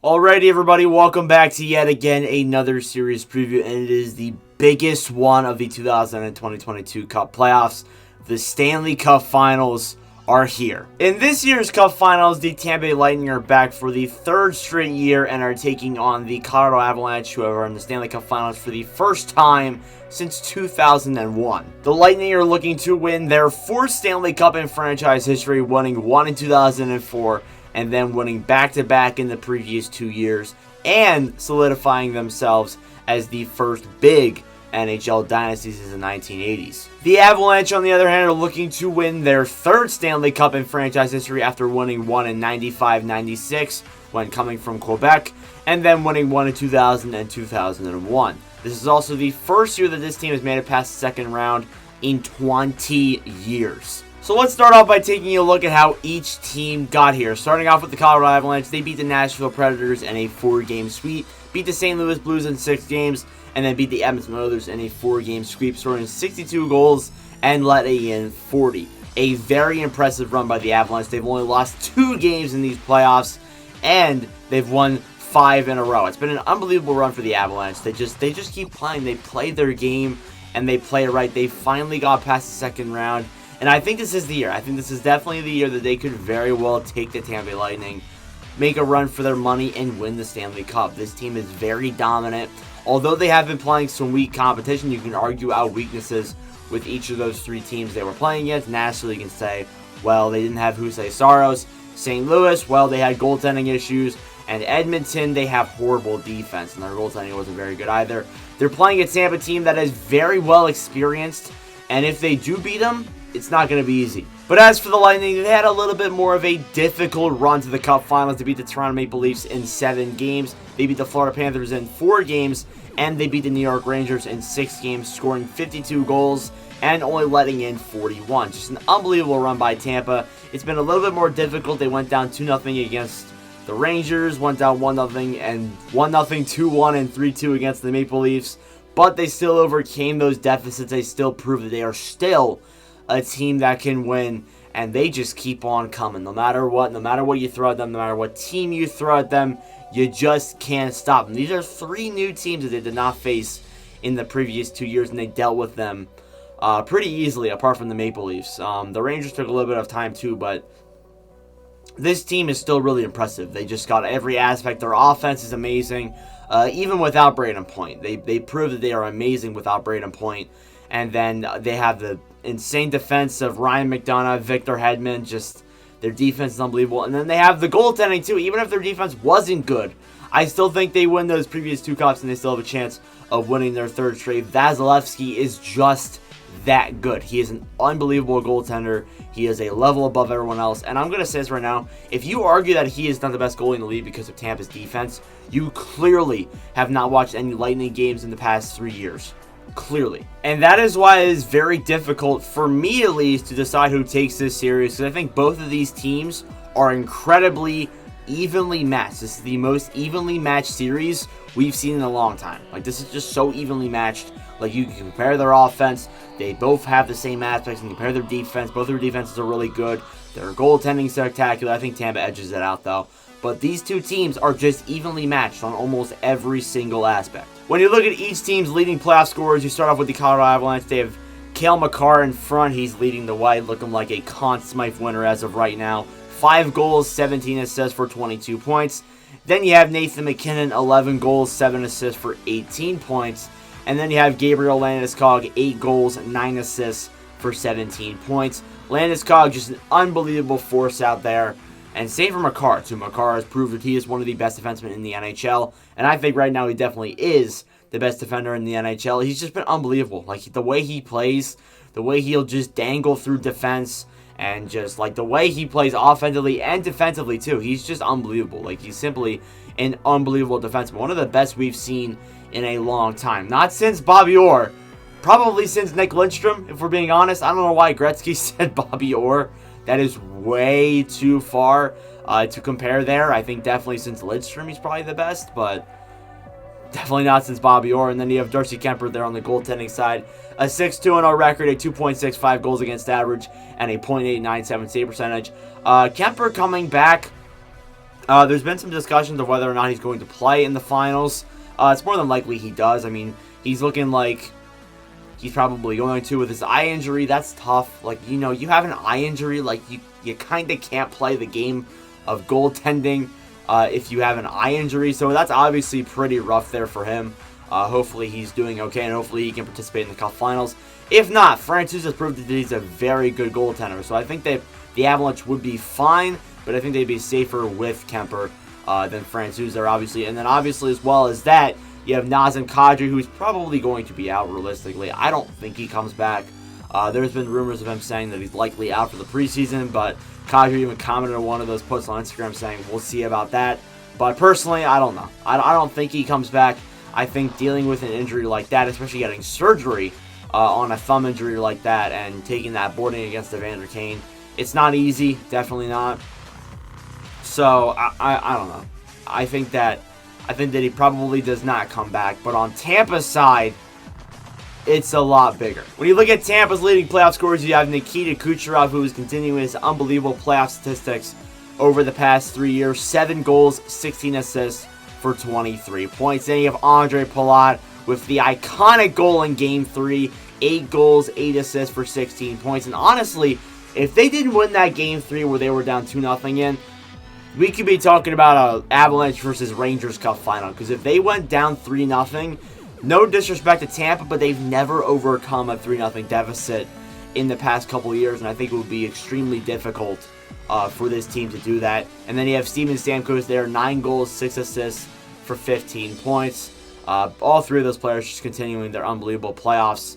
Alrighty, everybody, welcome back to yet again another series preview, and it is the biggest one of the 2020-22 Cup playoffs. The Stanley Cup Finals are here. In this year's Cup Finals, the Tampa Bay Lightning are back for the third straight year and are taking on the Colorado Avalanche, who are in the Stanley Cup Finals for the first time since 2001. The Lightning are looking to win their fourth Stanley Cup in franchise history, winning one in 2004 and then winning back-to-back in the previous 2 years, and solidifying themselves as the first big NHL dynasty since the 1980s. The Avalanche, on the other hand, are looking to win their third Stanley Cup in franchise history after winning one in 95-96 when coming from Quebec, and then winning one in 2000 and 2001. This is also the first year that this team has made it past the second round in 20 years. So let's start off by taking a look at how each team got here. Starting off with the Colorado Avalanche, they beat the Nashville Predators in a 4-game sweep, beat the St. Louis Blues in 6 games, and then beat the Edmonton Oilers in a 4-game sweep, scoring 62 goals and letting in 40. A very impressive run by the Avalanche. They've only lost 2 games in these playoffs, and they've won 5 in a row. It's been an unbelievable run for the Avalanche. They just keep playing. They play their game, and they play it right. They finally got past the second round. And I think this is the year. I think this is definitely the year that they could very well take the Tampa Bay Lightning, make a run for their money, and win the Stanley Cup. This team is very dominant. Although they have been playing some weak competition, you can argue out weaknesses with each of those 3 teams they were playing against. Nashville, you can say, well, they didn't have Jose Saros. St. Louis, well, they had goaltending issues. And Edmonton, they have horrible defense, and their goaltending wasn't very good either. They're playing a Tampa team that is very well experienced, and if they do beat them, it's not going to be easy. But as for the Lightning, they had a little bit more of a difficult run to the Cup Finals. They beat the Toronto Maple Leafs in 7 games. They beat the Florida Panthers in 4 games. And they beat the New York Rangers in 6 games, scoring 52 goals and only letting in 41. Just an unbelievable run by Tampa. It's been a little bit more difficult. They went down 2-0 against the Rangers, went down 1-0 and 1-0, 2-1, and 3-2 against the Maple Leafs. But they still overcame those deficits. They still proved that they are still a team that can win, and they just keep on coming. No matter what you throw at them, no matter what team you throw at them, you just can't stop them. These are 3 new teams that they did not face in the previous 2 years, and they dealt with them pretty easily, apart from the Maple Leafs. The Rangers took a little bit of time too, but this team is still really impressive. They just got every aspect. Their offense is amazing, even without Braden Point. They proved that they are amazing without Braden Point. And then they have the insane defense of Ryan McDonough, Victor Hedman. Just their defense is unbelievable. And then they have the goaltending too. Even if their defense wasn't good, I still think they win those previous 2 cups and they still have a chance of winning their 3rd straight. Vasilevsky is just that good. He is an unbelievable goaltender. He is a level above everyone else. And I'm going to say this right now. If you argue that he is not the best goalie in the league because of Tampa's defense, you clearly have not watched any Lightning games in the past 3 years. Clearly. And that is why it is very difficult, for me at least, to decide who takes this series, because I think both of these teams are incredibly evenly matched. This is the most evenly matched series we've seen in a long time. Like, this is just so evenly matched. Like, you can compare their offense. They both have the same aspects, and compare their defense. Both their defenses are really good. Their goaltending spectacular. I think Tampa edges it out, though. But these 2 teams are just evenly matched on almost every single aspect. When you look at each team's leading playoff scorers, you start off with the Colorado Avalanche. They have Cale Makar in front. He's leading the way, looking like a Conn Smythe winner as of right now. 5 goals, 17 assists for 22 points. Then you have Nathan MacKinnon, 11 goals, 7 assists for 18 points. And then you have Gabriel Landeskog, 8 goals, 9 assists for 17 points. Landeskog, just an unbelievable force out there. And same for Makar, too. Makar has proved that he is one of the best defensemen in the NHL. And I think right now he definitely is the best defender in the NHL. He's just been unbelievable. Like, the way he plays, the way he'll just dangle through defense, and just, like, the way he plays offensively and defensively, too. He's just unbelievable. Like, he's simply an unbelievable defenseman. One of the best we've seen in a long time. Not since Bobby Orr. Probably since Nick Lindstrom, if we're being honest. I don't know why Gretzky said Bobby Orr. That is way too far to compare there. I think definitely since Lidstrom, he's probably the best, but definitely not since Bobby Orr. And then you have Darcy Kemper there on the goaltending side. A 6-2-0 record, a 2.65 goals against average, and a .897 save percentage. Kemper coming back There's been some discussions of whether or not he's going to play in the finals. It's more than likely he does. I mean, he's looking like he's probably going to with his eye injury. That's tough. Like, you know, you have an eye injury, like you kind of can't play the game of goaltending if you have an eye injury. So that's obviously pretty rough there for him. Hopefully he's doing okay, and hopefully he can participate in the Cup Finals. If not, Francouz has proved that he's a very good goaltender. So I think that the Avalanche would be fine, but I think they'd be safer with Kemper than Francouz there, obviously. And then obviously as well as that, you have Nazem Kadri, who's probably going to be out realistically. I don't think he comes back. There's been rumors of him saying that he's likely out for the preseason, but Kadri even commented on one of those posts on Instagram saying, we'll see about that. But personally, I don't know. I don't think he comes back. I think dealing with an injury like that, especially getting surgery on a thumb injury like that and taking that boarding against Evander Kane, it's not easy. Definitely not. So, I don't know. I think that he probably does not come back. But on Tampa's side, it's a lot bigger. When you look at Tampa's leading playoff scorers, you have Nikita Kucherov, who is continuing his unbelievable playoff statistics over the past 3 years. 7 goals, 16 assists for 23 points. Then you have Andre Palat with the iconic goal in Game 3. 8 goals, 8 assists for 16 points. And honestly, if they didn't win that Game 3 where they were down 2-0 in, we could be talking about a Avalanche versus Rangers Cup final. Because if they went down 3-0, no disrespect to Tampa, but they've never overcome a 3-0 deficit in the past couple of years. And I think it would be extremely difficult for this team to do that. And then you have Steven Stamkos there, 9 goals, 6 assists for 15 points. All 3 of those players just continuing their unbelievable playoffs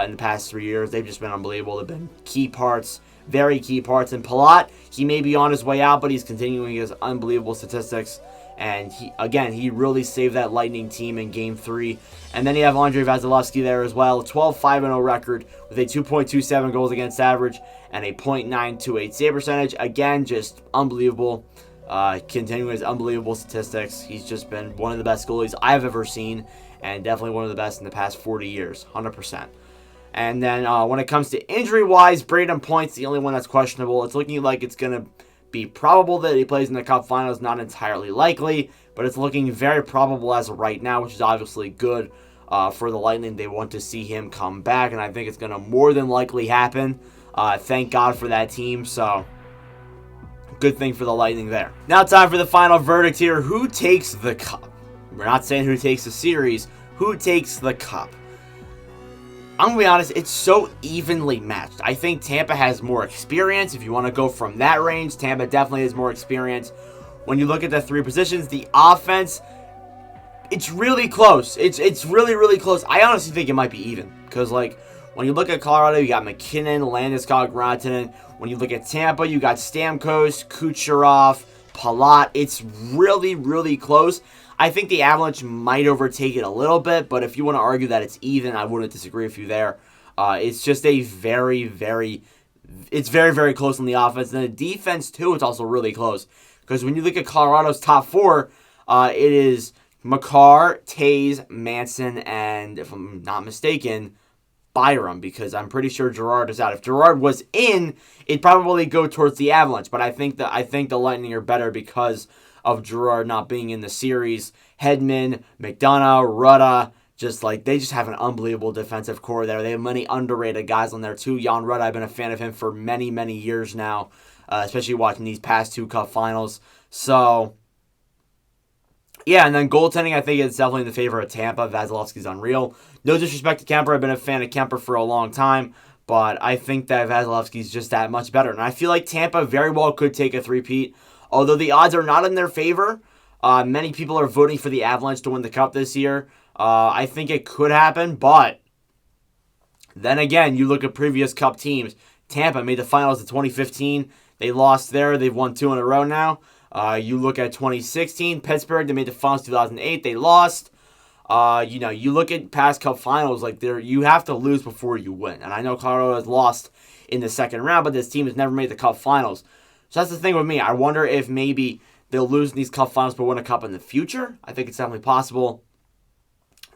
in the past 3 years. They've just been unbelievable. They've been key parts. Very key parts. And Palat, he may be on his way out, but he's continuing his unbelievable statistics. And he really saved that Lightning team in Game 3. And then you have Andrei Vasilevskiy there as well. 12-5-0 record with a 2.27 goals against average and a .928 save percentage. Again, just unbelievable. Continuing his unbelievable statistics. He's just been one of the best goalies I've ever seen. And definitely one of the best in the past 40 years. 100%. And then when it comes to injury-wise, Braden Point's the only one that's questionable. It's looking like it's going to be probable that he plays in the Cup Finals. Not entirely likely, but it's looking very probable as of right now, which is obviously good for the Lightning. They want to see him come back, and I think it's going to more than likely happen. Thank God for that team, so good thing for the Lightning there. Now time for the final verdict here. Who takes the Cup? We're not saying who takes the series. Who takes the Cup? I'm going to be honest, it's so evenly matched. I think Tampa has more experience. If you want to go from that range, Tampa definitely has more experience. When you look at the 3 positions, the offense, it's really close. It's really, really close. I honestly think it might be even. Because, like, when you look at Colorado, you got McKinnon, Landeskog, Rantanen. When you look at Tampa, you got Stamkos, Kucherov, Palat. It's really, really close. I think the Avalanche might overtake it a little bit, but if you want to argue that it's even, I wouldn't disagree with you there. It's just a very, very close on the offense. And the defense, too, it's also really close. Because when you look at Colorado's top 4, it is Makar, Taves, Manson, and, if I'm not mistaken, Byram, because I'm pretty sure Girard is out. If Girard was in, it'd probably go towards the Avalanche, but I think the Lightning are better because of Girard not being in the series. Hedman, McDonough, Rutta, they just have an unbelievable defensive core there. They have many underrated guys on there too. Jan Rutta, I've been a fan of him for many, many years now, especially watching these past 2 Cup finals. So, yeah, and then goaltending, I think it's definitely in the favor of Tampa. Vasilevsky's unreal. No disrespect to Kemper. I've been a fan of Kemper for a long time, but I think that Vasilevsky's just that much better. And I feel like Tampa very well could take a 3-peat. Although the odds are not in their favor, many people are voting for the Avalanche to win the Cup this year. I think it could happen, but then again, you look at previous Cup teams. Tampa made the finals in 2015. They lost there. They've won 2 in a row now. You look at 2016, Pittsburgh. They made the finals 2008. They lost. You look at past Cup finals, you have to lose before you win. And I know Colorado has lost in the second round, but this team has never made the Cup finals. So that's the thing with me. I wonder if maybe they'll lose in these Cup finals but win a Cup in the future. I think it's definitely possible.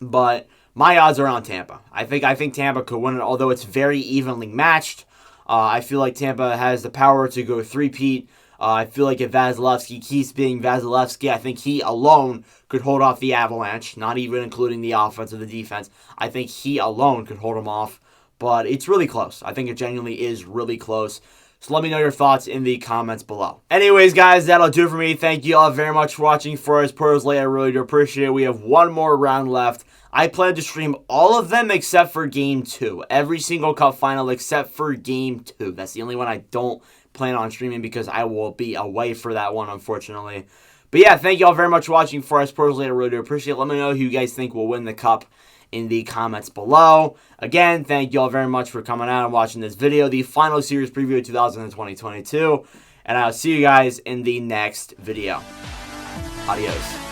But my odds are on Tampa. I think Tampa could win it, although it's very evenly matched. I feel like Tampa has the power to go 3-peat. I feel like if Vasilevsky keeps being Vasilevsky, I think he alone could hold off the Avalanche, not even including the offense or the defense. I think he alone could hold them off, but it's really close. I think it genuinely is really close. So let me know your thoughts in the comments below. Anyways, guys, that'll do it for me. Thank you all very much for watching for us personally. I really do appreciate it. We have one more round left. I plan to stream all of them except for Game 2. Every single Cup final except for Game 2. That's the only one I don't plan on streaming because I will be away for that one, unfortunately. But yeah, thank you all very much for watching for us personally. I really do appreciate it. Let me know who you guys think will win the Cup in the comments below. Again, thank you all very much for coming out and watching this video, the final series preview of 2022. And I'll see you guys in the next video. Adios.